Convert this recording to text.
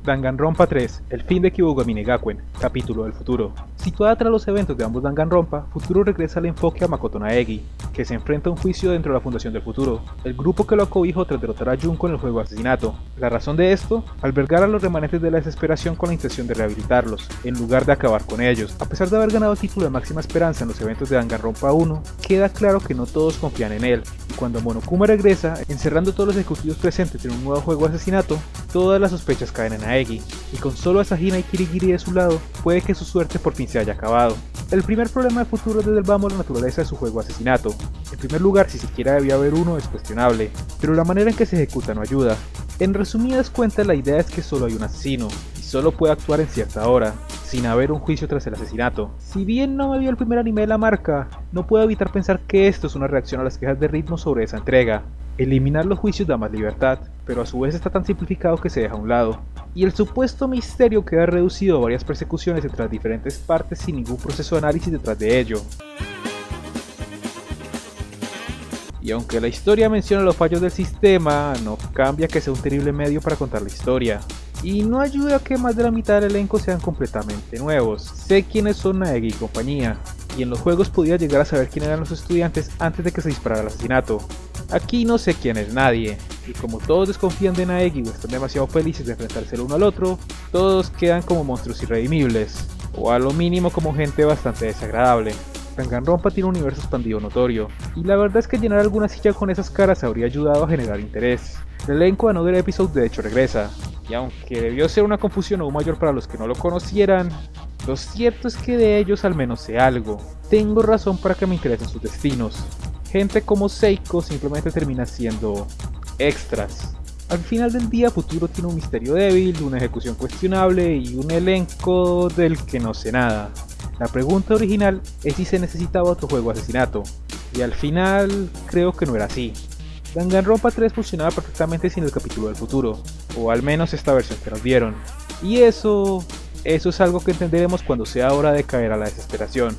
Danganronpa 3, el fin de Kyuugami Gakuen, capítulo del futuro. Situada tras los eventos de ambos Danganronpa, Futuro regresa al enfoque a Makoto Naegi, que se enfrenta a un juicio dentro de la Fundación del Futuro, el grupo que lo acobijó tras derrotar a Junko en el juego de asesinato. La razón de esto, albergar a los remanentes de la desesperación con la intención de rehabilitarlos, en lugar de acabar con ellos. A pesar de haber ganado el título de máxima esperanza en los eventos de Danganronpa 1, queda claro que no todos confían en él, y cuando Monokuma regresa, encerrando a todos los ejecutivos presentes en un nuevo juego de asesinato, todas las sospechas caen en Naegi, y con solo Asahina y Kirigiri de su lado, puede que su suerte por fin se haya acabado. El primer problema de Futuro desde el vamos la naturaleza de su juego de asesinato. En primer lugar, si siquiera debía haber uno es cuestionable, pero la manera en que se ejecuta no ayuda. En resumidas cuentas, la idea es que solo hay un asesino, y solo puede actuar en cierta hora, sin haber un juicio tras el asesinato. Si bien no me vio el primer anime de la marca, no puedo evitar pensar que esto es una reacción a las quejas de ritmo sobre esa entrega. Eliminar los juicios da más libertad, pero a su vez está tan simplificado que se deja a un lado, y el supuesto misterio queda reducido a varias persecuciones entre las diferentes partes sin ningún proceso de análisis detrás de ello. Y aunque la historia menciona los fallos del sistema, no cambia que sea un terrible medio para contar la historia. Y no ayuda a que más de la mitad del elenco sean completamente nuevos. Sé quiénes son Naegi y compañía, y en los juegos podía llegar a saber quién eran los estudiantes antes de que se disparara el asesinato. Aquí no sé quién es nadie, y como todos desconfían de Naegi o están demasiado felices de enfrentarse el uno al otro, todos quedan como monstruos irredimibles, o a lo mínimo como gente bastante desagradable. Danganronpa tiene un universo expandido notorio, y la verdad es que llenar alguna silla con esas caras habría ayudado a generar interés. El elenco de Another Episode de hecho regresa, y aunque debió ser una confusión aún mayor para los que no lo conocieran, lo cierto es que de ellos al menos sé algo. Tengo razón para que me interesen sus destinos. Gente como Seiko simplemente termina siendo extras. Al final del día, Futuro tiene un misterio débil, una ejecución cuestionable y un elenco del que no sé nada. La pregunta original es si se necesitaba otro juego de asesinato, y al final creo que no era así. Danganronpa 3 funcionaba perfectamente sin el capítulo del futuro, o al menos esta versión que nos dieron, y eso es algo que entenderemos cuando sea hora de caer a la desesperación.